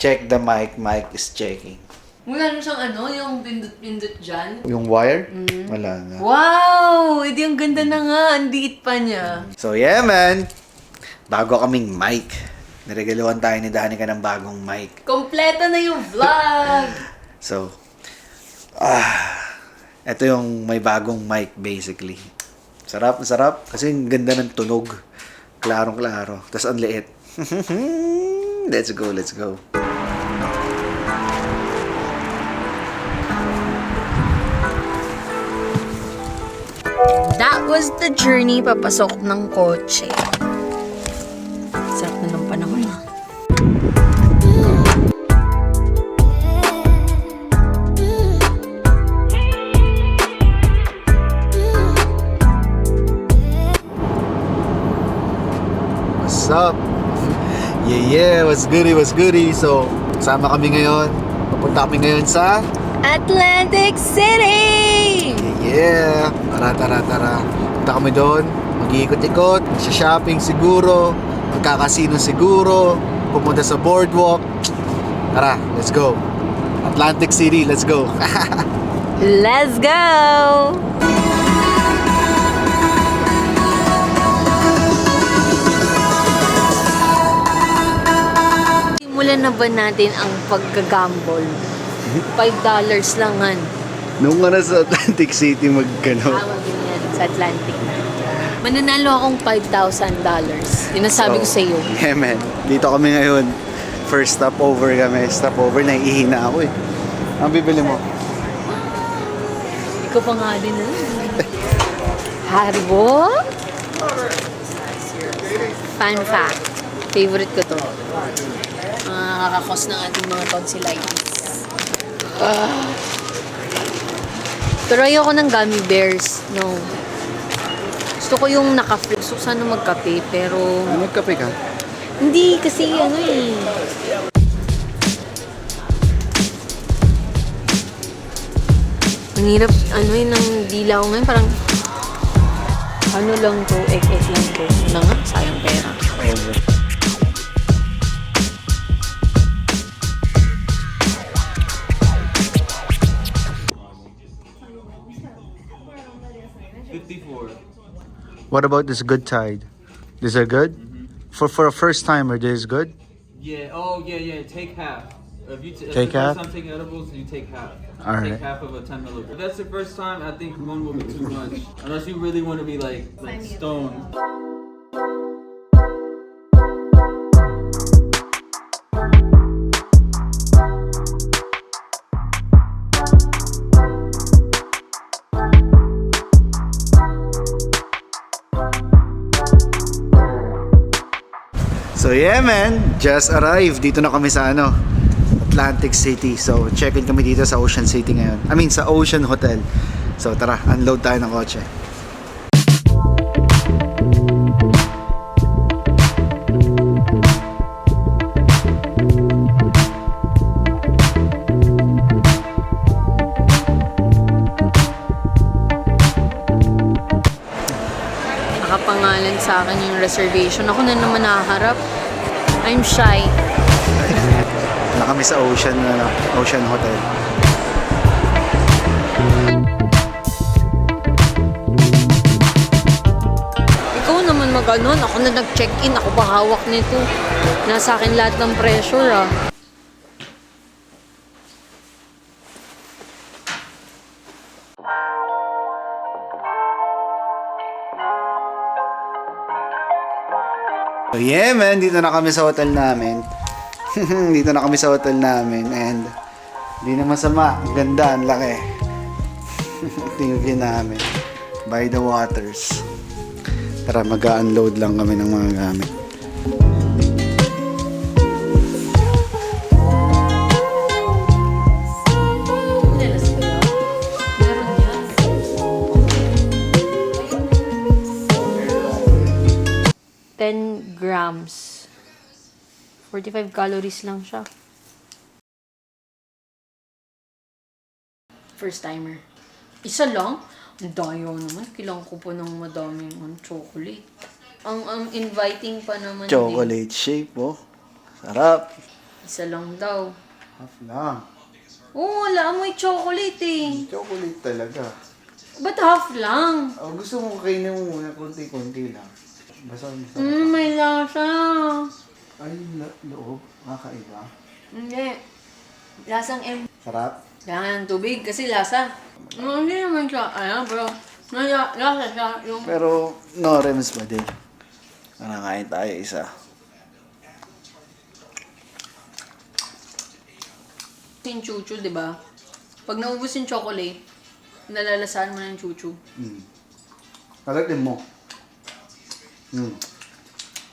Check the mic. Mic is checking. Wala na siyang ano, yung pindot-pindot dyan. Yung wire? Wala na. Wow! Edi ang ganda na nga. Ang liit pa niya. So yeah, man. Bago kaming mic. Niregaluhan tayo ni Danica ng bagong mic. Kompleto na yung vlog! So, ito yung may bagong mic basically. Sarap, sarap. Kasi ang ganda ng tunog. Klarong-klaro. Tapos ang liit. Let's go, let's go. That was the journey papasok ng kotse. Sarap na ng panahon ha. What's up? Yeah, what's goody? So, sama kami ngayon. Papunta kami ngayon sa... Atlantic City! Yeah! Tara. Punta kami doon. Mag-iikot-ikot. Shopping siguro. Magkakasino siguro. Pumunta sa boardwalk. Tara, let's go. Atlantic City, let's go. Let's go! Simulan na ba natin ang pagka-gamble? $5 langan. Nung nga na sa Atlantic City magkano. Tama din yan sa Atlantic na. Mananalo akong $5,000. Yun ang sabi ko sa iyo. Yeah, man. Dito kami ngayon. First stopover kami. Stopover, naiihina ako eh. Ang bibili mo? Ikaw pa nga din na. Haribo? Fun fact. Favorite ko to. Nakakakos ng ating mga tonsillitis. Pero ayoko ng gummy bears. No. Gusto ko yung naka-flip. Gusto ko sana magkape, pero... Magkape ka? Hindi, kasi ano eh. Ang hirap, ano eh, ng dila ko ngayon. Parang, ano lang to, ek-ek lang to. Na nga, sayang pera. What about this good tide? These are good? For a first timer, this is good? Yeah. Yeah. Take half. If Take the half? first time taking edibles, you take half. All Take right. half of a 10 milligram. If that's the first time, I think one will be too much. Unless you really want to be like stoned. So yeah, man, just arrived. Dito na kami sa Atlantic City. So check-in kami dito sa Ocean City ngayon. I mean sa Ocean Hotel. So tara, unload tayo ng kotse. Nakapangalan sa akin yung reservation. Ako na naman nakaharap. I'm shy. Na kami sa Ocean Hotel. Ikaw naman mag-anon. Ako na nag-check-in. Ako ba hawak nito? Nasa akin lahat ng pressure ah. So yeah, man, dito na kami sa hotel namin. Dito na kami sa hotel namin and hindi na masama. Ang ganda, ang laki. Ito yung view namin. By the waters. Tara, mag-unload lang kami ng mga gamit. Meron yan. 10 grams. 45 calories lang siya. First timer. Isa lang? Ang dayo naman. Kailangan ko pa ng madaming chocolate. Ang inviting pa naman Chocolate shape, oh. Sarap. Isa lang daw. Half lang. Oo, wala amoy chocolate eh. Chocolate talaga. Ba't half lang? Oh, gusto mo kainin mo muna, konti-konti lang. Basta May lasa. Ay, loob. Makakaiba. Hindi. Lasang M. Sarap. Kailangan ng tubig kasi lasa. Hindi naman siya. Ayan, bro. Lasa siya. Yung... Pero, no rems pa din. Nanakain tayo isa. Yung chuchu, di ba? Pag naubos yung chocolate, nalalasahan mo ng chuchu. Kalatin mo.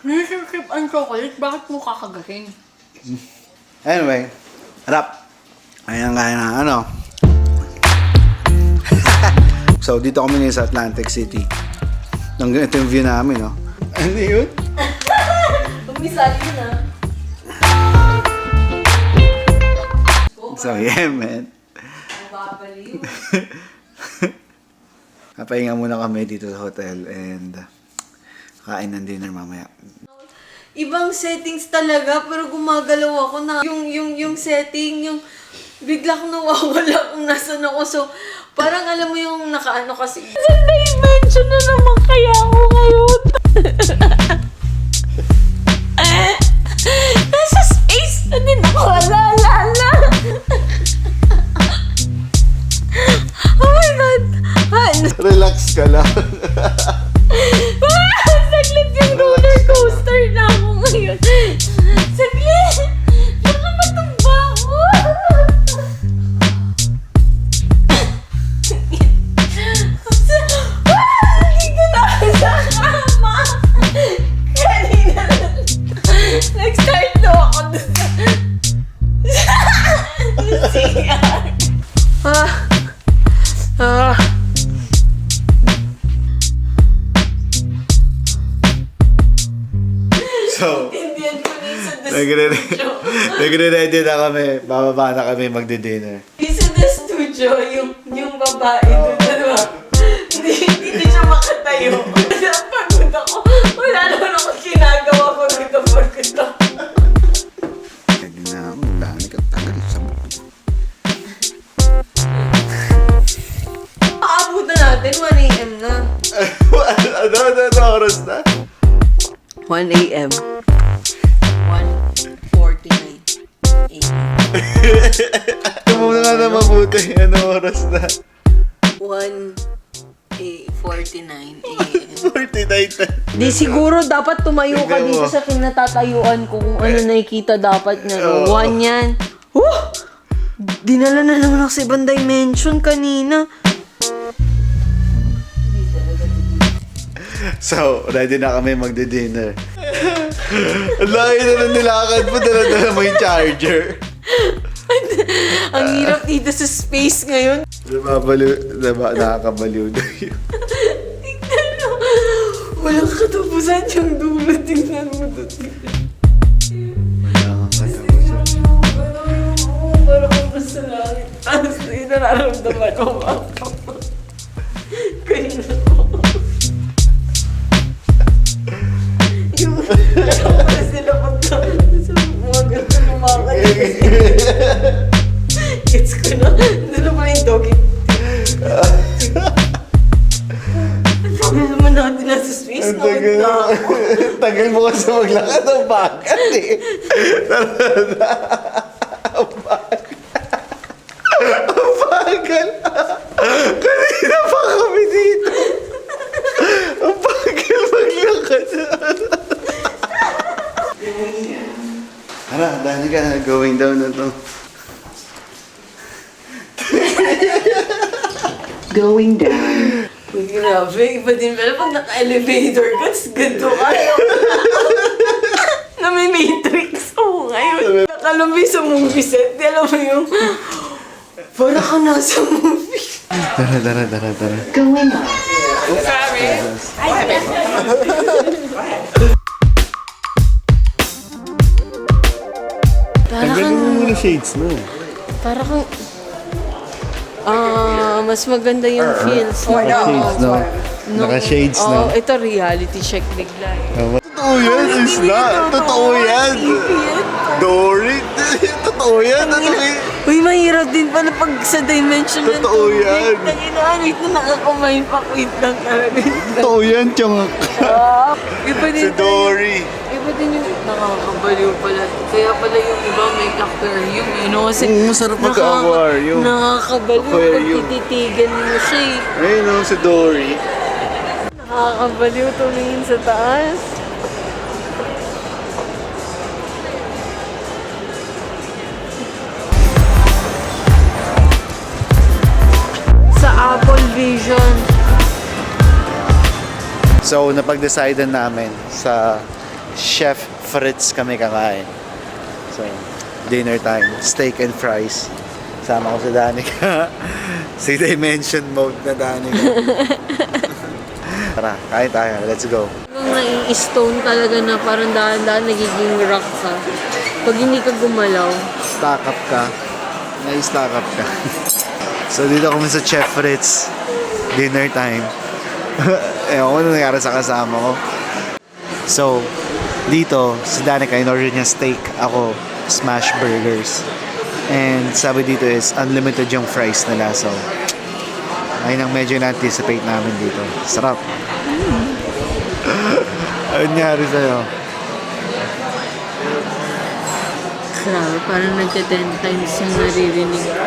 Nisip ang chocolate, bakit mo kakagahin? Anyway, harap. Ayan kaya na, ano. So, dito kami ngayon sa Atlantic City. Ito yung view namin, no? Ano yun? Umisali na. So, yeah, man. Babaliw. Napahinga muna kami dito sa hotel and kain ng dinner mamaya. Ibang settings talaga, pero gumagalaw ako na yung setting, yung bigla akong nawawala kung nasan ako. So, parang alam mo yung nakaano kasi. Sa dimension na naman kaya ako ngayon. Nasa space na din ako, alala. Oh my God. Relax ka lang. Saglit yung roller coaster na ako ngayon. Saglit! Baka matumba ako! Dito na ako sa kama! Kanina nag-start na ako dun sa CR. So, Indian police sa nagre-ready na kami. Bababa na kami magdi-dinner. Isa the studio, yung babae doon, ano ba? Hindi siya makatayo. Napagod ako. Wala naman ako ginagawa. Pagod ako. Hindi na, wala na tagal sa buko. Paabot na natin, 1 a.m. na. Ano oras na? 1 a.m. 1:49 a.m. Tumuna nga na mabuti. Ano oras na? 1:49 a.m. 49. Di siguro dapat tumayo ka dito sa kinatatayuan ko kung ano nakikita dapat niya. No? 1 yan. Dinala na naman ako sa ibang dimension kanina. So, ready na kami magdi-dinner. Ang laki na nang nilakad mo, dala-dala mo yung charger. Ang hirap dito sa space ngayon. Nakakabaliw na yun. Tignan mo. Walang katapusan yung dulo. Tignan mo doon. Parang ako sa langit. Tapos yung nararamdaman ko. Kanina ko. Yung wala sila pagka sa mga ganito lumakad. Gets ko na. Dala pa yung doggy. Ang tagal naman natin nasa space. Tagal mo kasi maglakad ng bagat eh. Ang bagal. Kanina pa kami dito. Ang bagal maglakad. Tara, dahil ka na going down na to. Going down. Grabe, iba din pala pag naka-elevator ka, tapos ganito ka. Na may matrix ako ngayon. Nakalumbi sa movie set, di alam mo yung... Para ka nasa movie. Tara. Going up. Tanggalin mo muna shades mo. Para kang... mas maganda yung feels. Shades, no? Naka-shades, no? Oh, ito reality check bigla. Totoo yan, is na. Totoo yan. Dory. Totoo yan. Uy, mahirap din pala pag sa dimension ng Totoo yan. Wait na nakakamay pa. Wait lang talaga. Totoo yan, Chong. Iba din Si Dory. Iba din yung nakakabaliw pala. Kaya pala yung iba may aquarium. Kasi Masarap magka-aquarium. Nakakabaliw pag Aquarium. tititigan mo siya eh. Ayun o, si Dory. Nakakabaliw tumingin sa taas. Sa Apple Vision. So, napag-decidean namin sa Chef Fritz kami kakain. So, dinner time. Steak and fries. Sama ko si Danica. Si Dimension Mode na Danica. Tara, kain tayo. Let's go. Hanggang nai-stone talaga na parang dahan-dahan nagiging rock ka. Pag hindi ka gumalaw. Stack up ka. Na-stack up ka. So, dito kami sa Chef Fritz. Dinner time. Ewan ko na nangyari sa kasama ko. So, dito, si Danica in-order niya steak. Ako, smash burgers. And sabi dito is unlimited yung fries nila. So, ayun ang medyo na-anticipate namin dito. Sarap. Ano nangyari sa'yo? Grabe, parang nagka-10 times yung naririnig ko.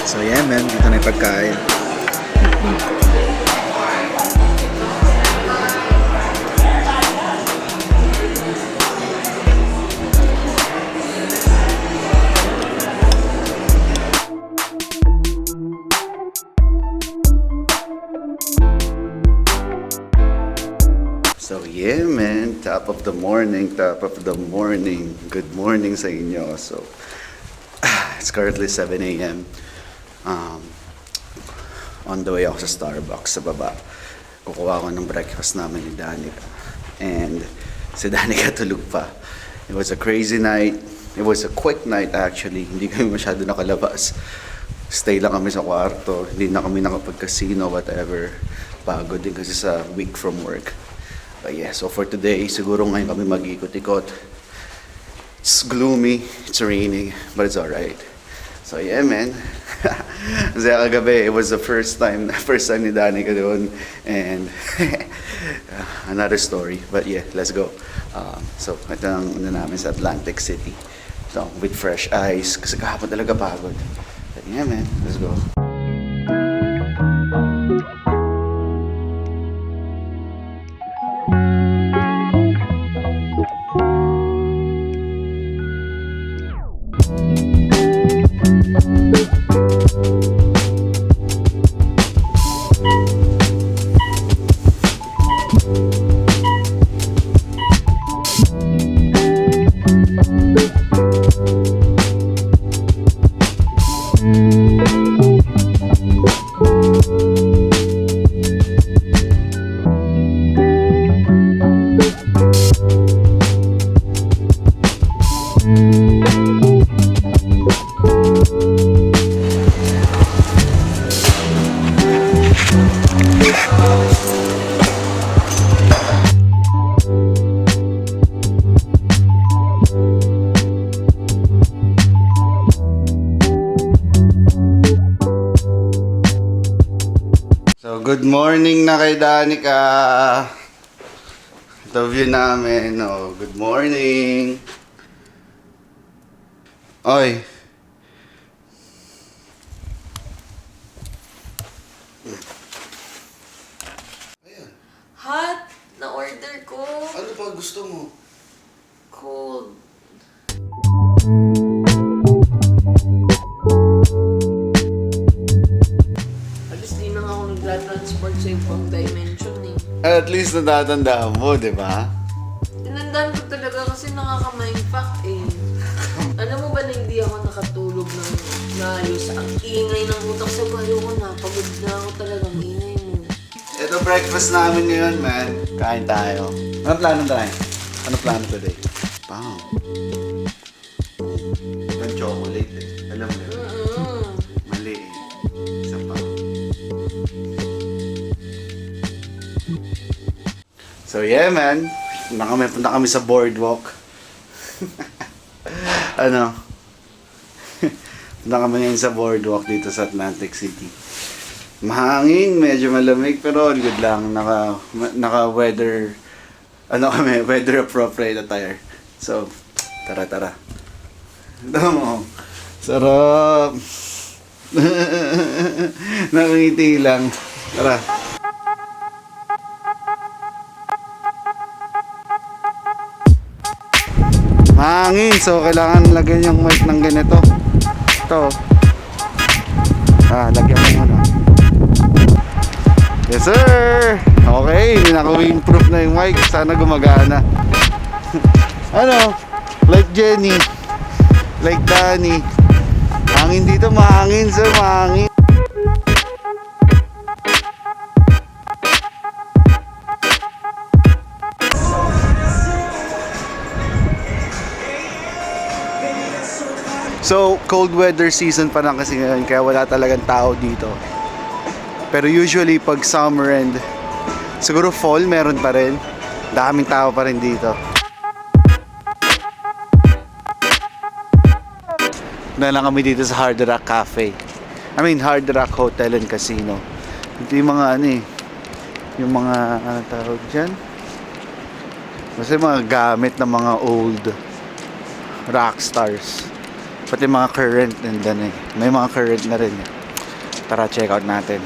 So, yeah, man. Dito na yung pagkain. So yeah man, top of the morning. Good morning sa inyo. So it's currently 7 a.m. On the way ako sa Starbucks sa baba. Kukuha ko ng breakfast namin ni Danica. And si Danica tulog pa. It was a crazy night. It was a quick night actually. Hindi kami masyado nakalabas. Stay lang kami sa kwarto. Hindi na kami nakapag-casino, whatever. Pagod din kasi sa week from work. But yeah, so for today, siguro ngayon kami mag-ikot-ikot. It's gloomy, it's raining, but it's alright. So yeah, man. Kasi kagabi, it was the first time ni Danica doon. And another story. But yeah, let's go. So ito ang una namin sa Atlantic City. So with fresh eyes, kasi kahapon talaga pagod. But yeah, man, let's go. So, good morning na kay Danica. Ito view namin. Oh, good morning. Oy. Ayan. Hot na order ko. Ano pa gusto mo? Cold. Alas di na nga ako nagla-transport sa ibang dimension eh. At least natatandaan mo, di ba? Tinandaan ko talaga kasi nakaka-mindfuck eh. Alam mo ba na hindi ako nakatulog ng maayos? Ang ingay ng utak sa balo ko na. Pagod na ako talaga. Ang ingay mo. Ito breakfast namin ngayon, man. Kain tayo. Ano plano tayo? Ano plano today? Wow. Yung chocolate eh. Alam mo yun? Mali eh. Isa pa. So yeah man, punta kami sa boardwalk. Ano? Punta kami ngayon sa boardwalk dito sa Atlantic City. Mahangin, medyo malamig, pero all good lang. Naka weather, weather appropriate attire. So, tara. Tama mo. Sarap. Nakangiti lang. Tara. Mahangin, so kailangan lagyan yung mic ng ganito. Ito. Lagyan mo muna. Yes sir! Okay, naka-windproof na yung mic. Sana gumagana. Ano? Like Jenny. Like Danny. Hangin dito, mahangin sir, mahangin. So, cold weather season pa lang kasi ngayon, kaya wala talagang tao dito. Pero usually, pag summer and siguro fall, meron pa rin. Daming tao pa rin dito. Na lang kami dito sa Hard Rock Cafe. Hard Rock Hotel and Casino. Ito yung mga yung mga, tawag dyan? Kasi mga gamit ng mga old rock stars. Pati mga current nandun eh. May mga current na rin eh. Tara, check out natin.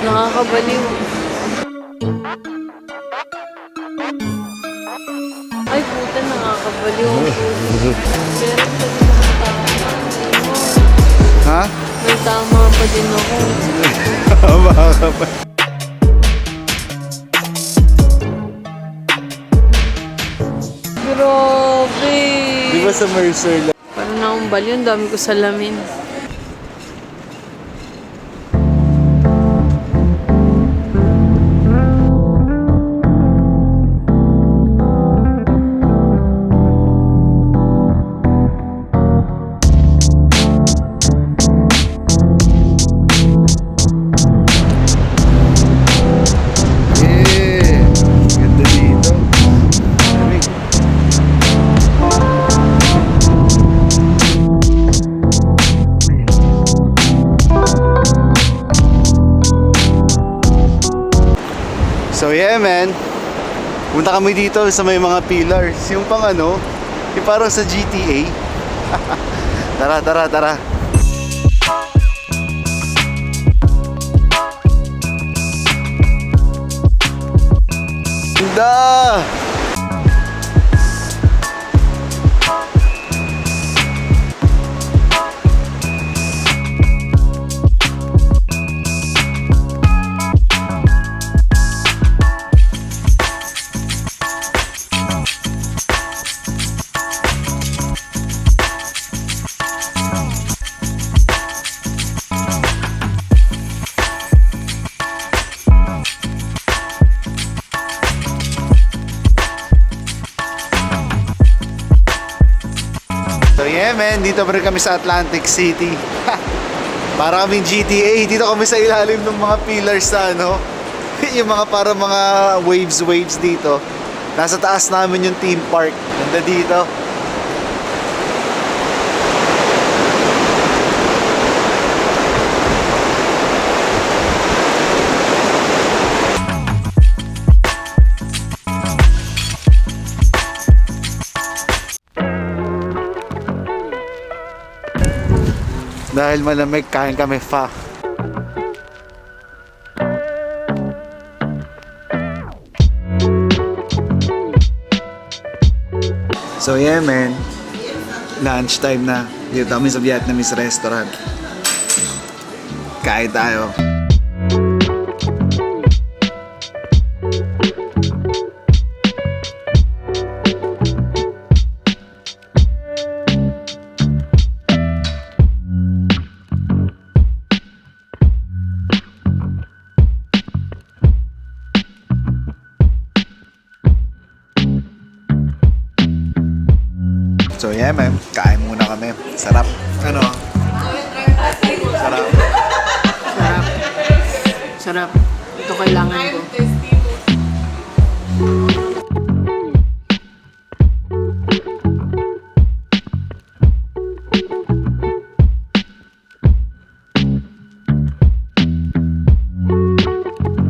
Nakakabaliw. Ay, puta, nakakabaliw. Pero pwede naman tama. Ha? May tama pa din ako. Baka pa. Grabe. Di ba sa Mercer lang? Parang akong baliw. Ang dami ko salamin. Yeah! Ganda dito. Lamig. So yeah man, punta kami dito sa may mga pillars. Yung pang yung parang sa GTA. Tara. Ganda! So yeah man, dito pa rin kami sa Atlantic City. Para kaming GTA, dito kami sa ilalim ng mga pillars sa yung mga para mga waves dito. Nasa taas namin yung theme park. Ganda dito. Dahil malamig, kain kami fa. So yeah, man. Lunch time na. Dito kami sa Vietnamese restaurant. Kain tayo. So yeah, man. Kain muna kami. Sarap. Ano? Sarap. Sarap. Sarap. Ito kailangan ko.